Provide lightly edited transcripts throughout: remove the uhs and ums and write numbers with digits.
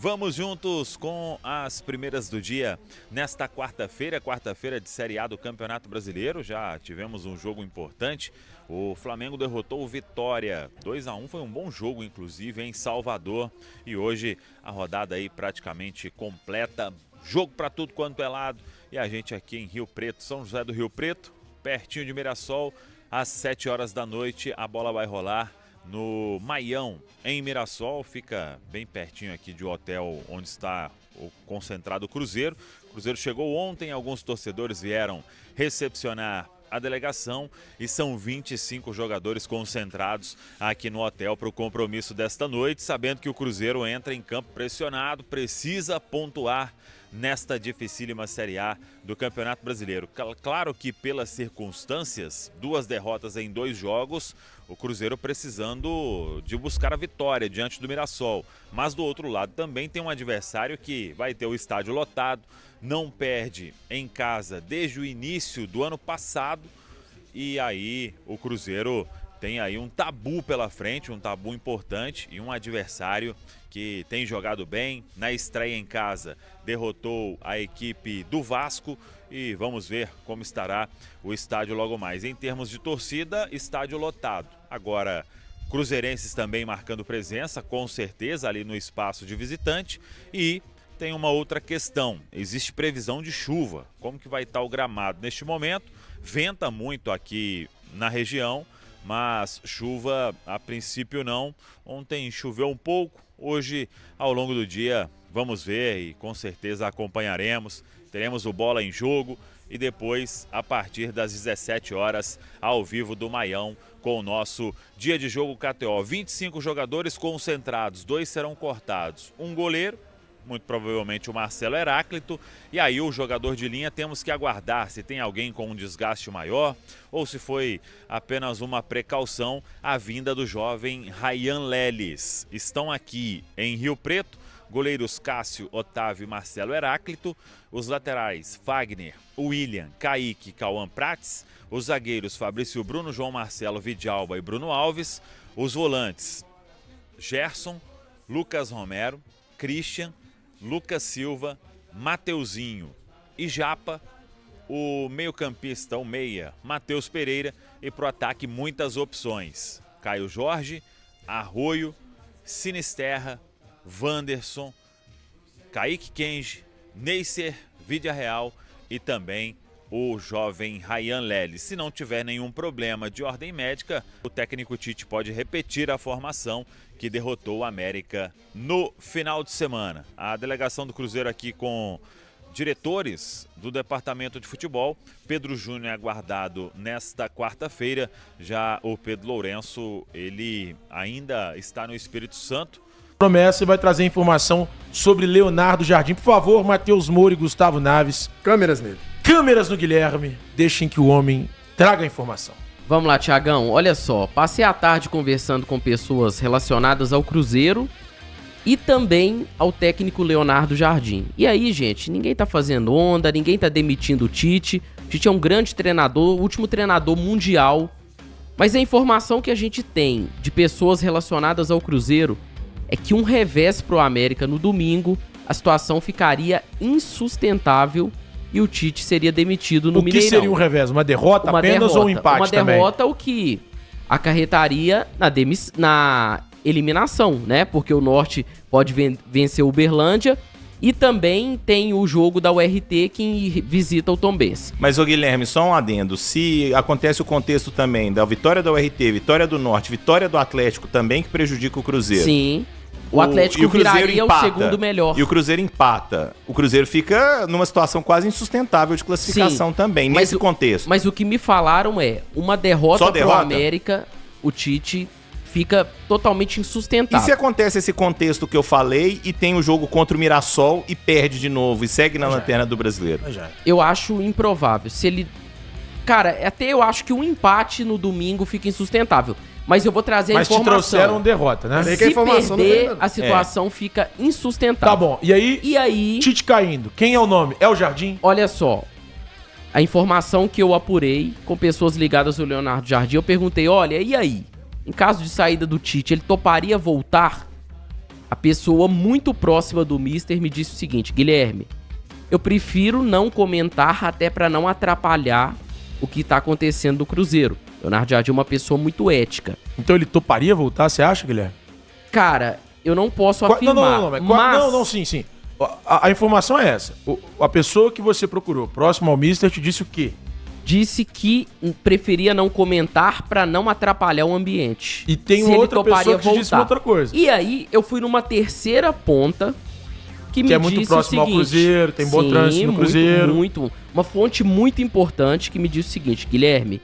Vamos juntos com as primeiras do dia nesta quarta-feira de Série A do Campeonato Brasileiro. Já tivemos um jogo importante. O Flamengo derrotou o Vitória 2-1, foi um bom jogo inclusive em Salvador. E hoje a rodada aí praticamente completa, jogo para tudo quanto é lado. E a gente aqui em Rio Preto, São José do Rio Preto, pertinho de Mirassol, às 7 horas da noite a bola vai rolar no Maião, em Mirassol, fica bem pertinho aqui do hotel onde está o concentrado Cruzeiro. O Cruzeiro chegou ontem, alguns torcedores vieram recepcionar a delegação e são 25 jogadores concentrados aqui no hotel para o compromisso desta noite, sabendo que o Cruzeiro entra em campo pressionado, precisa pontuar nesta dificílima Série A do Campeonato Brasileiro. Claro que pelas circunstâncias, 2 derrotas em 2 jogos, o Cruzeiro precisando de buscar a vitória diante do Mirassol. Mas do outro lado também tem um adversário que vai ter o estádio lotado, não perde em casa desde o início do ano passado. E aí o Cruzeiro tem aí um tabu pela frente, um tabu importante e um adversário que tem jogado bem. Na estreia em casa derrotou a equipe do Vasco e vamos ver como estará o estádio logo mais. Em termos de torcida, estádio lotado. Agora, cruzeirenses também marcando presença, com certeza, ali no espaço de visitante. E tem uma outra questão, existe previsão de chuva. Como que vai estar o gramado neste momento? Venta muito aqui na região, mas chuva a princípio não. Ontem choveu um pouco, hoje ao longo do dia vamos ver e com certeza acompanharemos. Teremos o Bola em Jogo e depois a partir das 17 horas ao vivo do Maião com o nosso Dia de Jogo KTO. 25 jogadores concentrados, 2 serão cortados, um goleiro, muito provavelmente o Marcelo Heráclito, e aí o jogador de linha temos que aguardar se tem alguém com um desgaste maior ou se foi apenas uma precaução a vinda do jovem Ryan Leles. Estão aqui em Rio Preto, goleiros Cássio, Otávio e Marcelo Heráclito, os laterais Fagner, William, Kaique e Cauã Prates, os zagueiros Fabrício Bruno, João Marcelo, Vidalba e Bruno Alves, os volantes Gerson, Lucas Romero, Christian, Lucas Silva, Mateuzinho e Japa, o meio-campista, o meia, Matheus Pereira, e pro ataque muitas opções. Caio Jorge, Arroio, Sinisterra, Wanderson, Kaique Kenji, Neisser, Vídea Real e também o jovem Ryan Leles. Se não tiver nenhum problema de ordem médica, o técnico Tite pode repetir a formação que derrotou o América no final de semana. A delegação do Cruzeiro aqui com diretores do departamento de futebol. Pedro Júnior é aguardado nesta quarta-feira. Já o Pedro Lourenço, ele ainda está no Espírito Santo. Promessa e vai trazer informação sobre Leonardo Jardim. Por favor, Matheus Moura e Gustavo Naves. Câmeras nele. Câmeras no Guilherme. Deixem que o homem traga a informação. Vamos lá, Tiagão. Olha só, passei a tarde conversando com pessoas relacionadas ao Cruzeiro e também ao técnico Leonardo Jardim. E aí, gente, ninguém tá fazendo onda, ninguém tá demitindo o Tite. O Tite é um grande treinador, o último treinador mundial. Mas a informação que a gente tem de pessoas relacionadas ao Cruzeiro é que um revés pro América no domingo, a situação ficaria insustentável e o Tite seria demitido no Mineirão. O que seria um revés? Uma derrota apenas ou um empate também? Uma derrota, o que acarretaria na eliminação, né? Porque o Norte pode vencer o Uberlândia e também tem o jogo da URT que visita o Tombense. Mas, ô Guilherme, só um adendo. Se acontece o contexto também da vitória da URT, vitória do Norte, vitória do Atlético também que prejudica o Cruzeiro. Sim. O Atlético viraria o segundo melhor. E o Cruzeiro empata. O Cruzeiro fica numa situação quase insustentável de classificação também, nesse contexto. Mas o que me falaram é, uma derrota pro América, o Tite fica totalmente insustentável. E se acontece esse contexto que eu falei e tem o jogo contra o Mirassol e perde de novo e segue na lanterna do Brasileiro? Eu acho improvável. Se ele... Cara, até eu acho que um empate no domingo fica insustentável. Mas eu vou trazer a informação. Mas te trouxeram derrota, né? Se perder, a situação fica insustentável. Tá bom. E aí, Tite caindo. Quem é o nome? É o Jardim? Olha só. A informação que eu apurei com pessoas ligadas ao Leonardo Jardim, eu perguntei, olha, e aí? Em caso de saída do Tite, ele toparia voltar? a pessoa muito próxima do Mister me disse o seguinte: Guilherme, eu prefiro não comentar até pra não atrapalhar o que tá acontecendo no Cruzeiro. Leonardo Jardim é uma pessoa muito ética. Então ele toparia voltar, você acha, Guilherme? Cara, eu não posso afirmar, mas... Sim. A informação é essa. A pessoa que você procurou, próximo ao Mister, te disse o quê? Disse que preferia não comentar pra não atrapalhar o ambiente. E tem outra pessoa que te disse outra coisa. E aí, eu fui numa terceira ponta que me é disse muito próximo o seguinte, ao Cruzeiro, tem bom trânsito no Cruzeiro. Muito. Uma fonte muito importante que me disse o seguinte: Guilherme,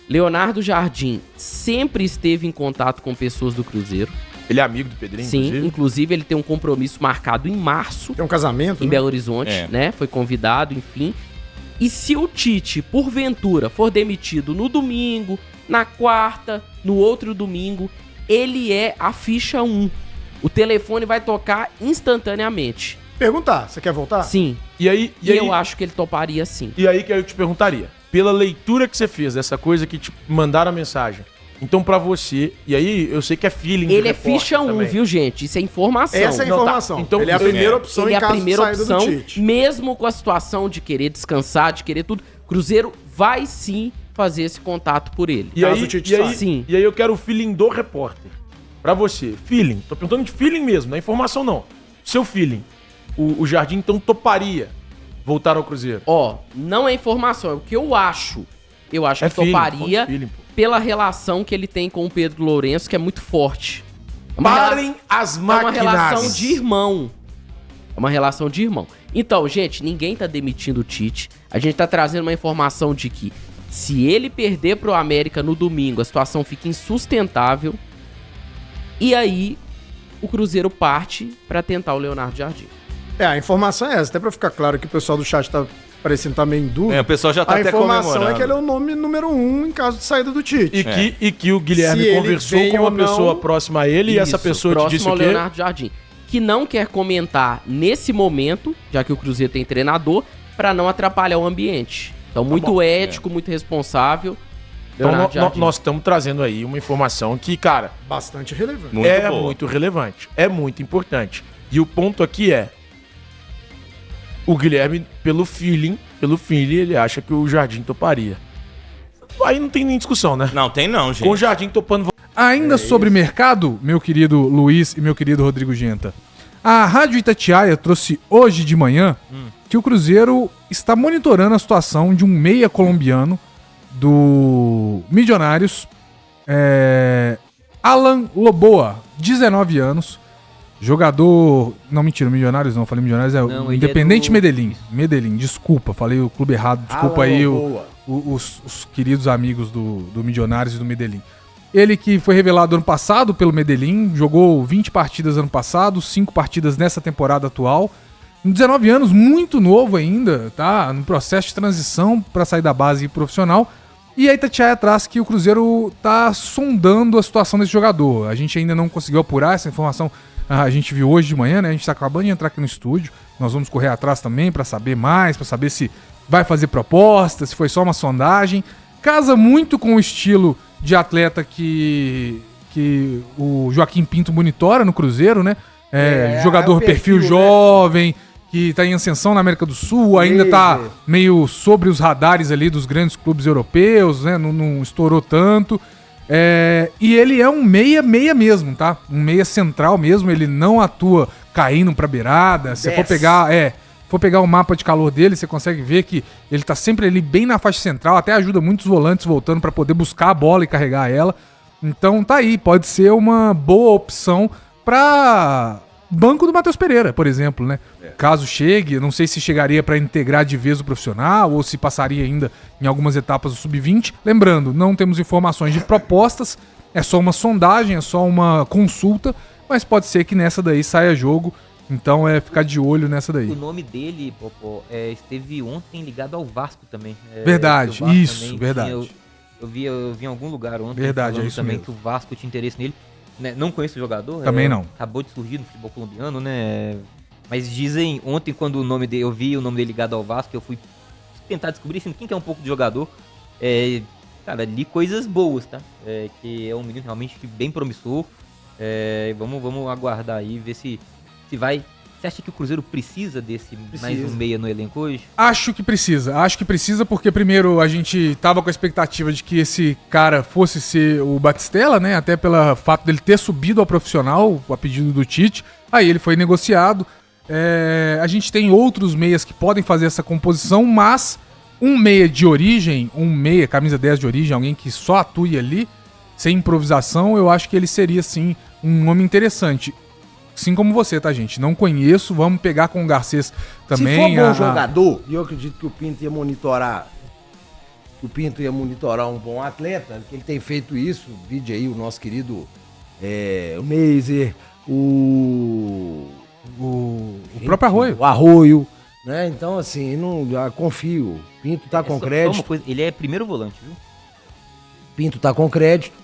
Leonardo Jardim sempre esteve em contato com pessoas do Cruzeiro. Ele é amigo do Pedrinho, Sim, inclusive ele tem um compromisso marcado em março. Tem um casamento, em Belo Horizonte, né? Foi convidado, enfim. E se o Tite, porventura, for demitido no domingo, na quarta, no outro domingo, ele é a ficha 1. O telefone vai tocar instantaneamente. Perguntar, você quer voltar? Sim. E aí, eu acho que ele toparia sim. E aí que eu te perguntaria, pela leitura que você fez dessa coisa que te mandaram a mensagem, então pra você, e aí eu sei que é feeling de Ele é repórter ficha 1, também. viu, gente? Isso é informação. Essa é a Não, tá. informação. Então, ele é a primeira opção Ele em é a caso primeira de saída opção, do Tite. mesmo com a situação de querer descansar, de querer tudo. Cruzeiro vai sim fazer esse contato por ele. E Caso aí, o Tite e aí, saia. Sim. e aí eu quero o feeling do repórter. Pra você, feeling. Tô perguntando de feeling mesmo, não é informação não. Seu feeling. O Jardim então toparia voltar ao Cruzeiro. Ó, não é informação, é o que eu acho. Eu acho que feeling, toparia feeling, pô. pela relação que ele tem com o Pedro Lourenço, que é muito forte. Parem as É uma máquinas. relação de irmão. É uma relação de irmão. Então, gente, ninguém tá demitindo o Tite. A gente tá trazendo uma informação de que se ele perder pro América no domingo, a situação fica insustentável. E aí, o Cruzeiro parte pra tentar o Leonardo Jardim. A informação é essa. Até pra ficar claro que o pessoal do chat tá parecendo tá meio em dúvida. O pessoal já tá A até informação comemorando. é que ele é o nome número 1 em caso de saída do Tite. E que o Guilherme Se ele conversou vem com uma ou não- pessoa próxima a ele e essa Isso, pessoa te próximo disse ao o quê? Leonardo Jardim, que não quer comentar nesse momento, já que o Cruzeiro tem treinador, pra não atrapalhar o ambiente. Então, muito bom, ético, muito responsável. Então Leonardo Jardim. nós estamos trazendo aí uma informação que, cara, Bastante relevante. Muito é boa. muito relevante, é muito importante. E o ponto aqui é, o Guilherme, pelo feeling, ele acha que o Jardim toparia. Aí não tem nem discussão, né? Não, tem não, gente. Com o Jardim topando... Ainda sobre mercado, meu querido Luiz e meu querido Rodrigo Genta, a Rádio Itatiaia trouxe hoje de manhã que o Cruzeiro está monitorando a situação de um meia colombiano do Milionários, Alan Loboa, 19 anos, jogador... Não, mentira, Milionários não, falei Milionários, Não, o ele Independente é do- Medellín. Medellín, desculpa, falei o clube errado, desculpa Alan aí Loboa. os queridos amigos do Milionários e do Medellín. Ele que foi revelado ano passado pelo Medellín, jogou 20 partidas ano passado, 5 partidas nessa temporada atual. 19 anos, muito novo ainda, tá? No processo de transição para sair da base profissional. E a Itatiaia traz que o Cruzeiro tá sondando a situação desse jogador. A gente ainda não conseguiu apurar essa informação. A gente viu hoje de manhã, né? A gente tá acabando de entrar aqui no estúdio. Nós vamos correr atrás também para saber mais, para saber se vai fazer proposta, se foi só uma sondagem. Casa muito com o estilo de atleta que o Joaquim Pinto monitora no Cruzeiro, né? Jogador é o perfil perfil, né? jovem, que tá em ascensão na América do Sul, ainda tá meio sobre os radares ali dos grandes clubes europeus, né? Não estourou tanto. E ele é um meia mesmo, tá? Um meia central mesmo, ele não atua caindo pra beirada. Se for pegar o mapa de calor dele, você consegue ver que ele tá sempre ali bem na faixa central, até ajuda muitos volantes voltando pra poder buscar a bola e carregar ela. Então tá aí, pode ser uma boa opção pra banco do Matheus Pereira, por exemplo, né? Caso chegue, não sei se chegaria pra integrar de vez o profissional ou se passaria ainda em algumas etapas do sub-20. Lembrando, não temos informações de propostas, é só uma sondagem, é só uma consulta, mas pode ser que nessa daí saia jogo. Então ficar de olho nessa daí. O nome dele, Popó, esteve ontem ligado ao Vasco também. Verdade, o Vasco isso, também verdade. eu vi em algum lugar ontem Verdade, falando é isso também mesmo. que o Vasco tinha interesse nele. Né, não conheço o jogador. Também não. Acabou de surgir no futebol colombiano, né? Mas dizem, ontem quando o nome dele, eu vi o nome dele ligado ao Vasco, eu fui tentar descobrir assim, quem que é um pouco de jogador. Cara, li coisas boas, tá? Que é um menino realmente bem promissor. Vamos aguardar aí, ver se vai... Você acha que o Cruzeiro precisa desse mais um meia no elenco hoje? Acho que precisa porque primeiro a gente tava com a expectativa de que esse cara fosse ser o Batistella, né? Até pelo fato dele ter subido ao profissional, a pedido do Tite. Aí ele foi negociado. A gente tem outros meias que podem fazer essa composição, mas um meia de origem, camisa 10 de origem, alguém que só atue ali, sem improvisação, eu acho que ele seria sim um nome interessante. Assim como você, tá, gente? Não conheço, vamos pegar com o Garcês também. Se for bom jogador, e eu acredito que o Pinto ia monitorar. Um bom atleta, que ele tem feito isso. Vídeo aí, o nosso querido o Meiser, o próprio Arroio. O Arroio, né? Então, assim, confio. O Pinto tá com crédito. Uma coisa, ele é primeiro volante, viu? Pinto tá com crédito.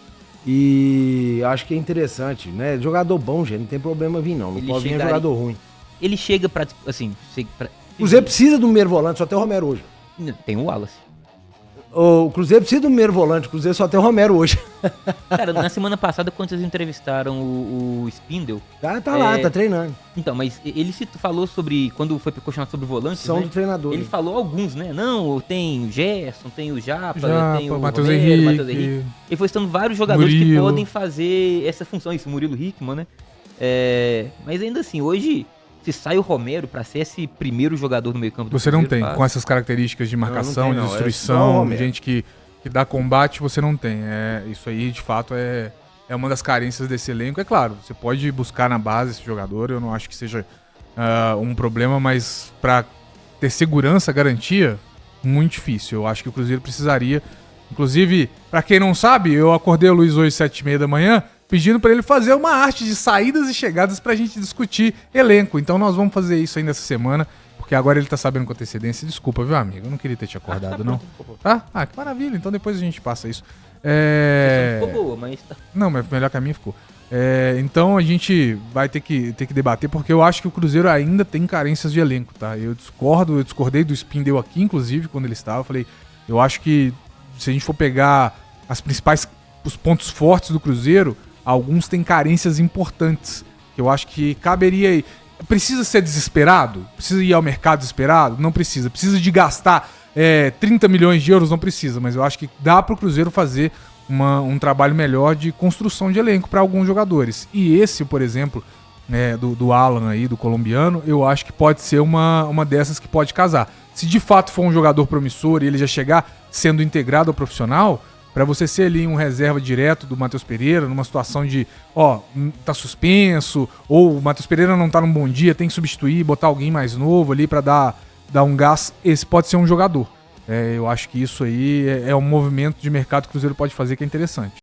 E acho que é interessante, né? Jogador bom, gente, não tem problema vir, não. Não pode vir jogador ruim. Ele chega pra, assim... O Cruzeiro precisa do primeiro volante, só tem o Romero hoje. Tem o Wallace. O Cruzeiro precisa do primeiro volante, o Cruzeiro só tem o Romero hoje. Cara, na semana passada, quando vocês entrevistaram o Spindle... Tá lá, tá treinando. Então, mas ele falou sobre... Quando foi questionado sobre volantes, são do treinador. Ele falou alguns, né? Não, tem o Gerson, tem o Japa, tem o Matheus Romero, Henrique. Matheus Henrique. Ele foi citando vários jogadores Murilo. que podem fazer essa função. Isso, Murilo Hickman, né? Mas ainda assim, hoje... Se sai o Romero pra ser esse primeiro jogador do meio campo do Você não Cruzeiro, tem, com essas características de marcação, não. de destruição, gente que dá combate, você não tem. Isso aí, de fato, é uma das carências desse elenco. É claro, você pode buscar na base esse jogador, eu não acho que seja um problema, mas pra ter segurança, garantia, muito difícil. Eu acho que o Cruzeiro precisaria. Inclusive, pra quem não sabe, eu acordei o Luiz hoje às 7h30 da manhã, pedindo pra ele fazer uma arte de saídas e chegadas pra gente discutir elenco. Então nós vamos fazer isso ainda essa semana, porque agora ele tá sabendo com antecedência. Desculpa, viu, amigo? Eu não queria ter te acordado, não. Tá? Que maravilha. Então depois a gente passa isso. Ficou boa, mas... Não, mas melhor que a minha ficou. Então a gente vai ter que debater, porque eu acho que o Cruzeiro ainda tem carências de elenco, tá? Eu discordei do Spindle aqui, inclusive, quando ele estava. Eu falei, eu acho que se a gente for pegar os pontos fortes do Cruzeiro, alguns têm carências importantes, que eu acho que caberia... Precisa ser desesperado? Precisa ir ao mercado desesperado? Não precisa. Precisa de gastar 30 milhões de euros? Não precisa. Mas eu acho que dá para o Cruzeiro fazer um trabalho melhor de construção de elenco para alguns jogadores. E esse, por exemplo, do Alan aí, do colombiano, eu acho que pode ser uma dessas que pode casar. Se de fato for um jogador promissor e ele já chegar sendo integrado ao profissional... Pra você ser ali um reserva direto do Matheus Pereira, numa situação de, tá suspenso, ou o Matheus Pereira não tá num bom dia, tem que substituir, botar alguém mais novo ali pra dar um gás, esse pode ser um jogador. Eu acho que isso aí é um movimento de mercado que o Cruzeiro pode fazer que é interessante.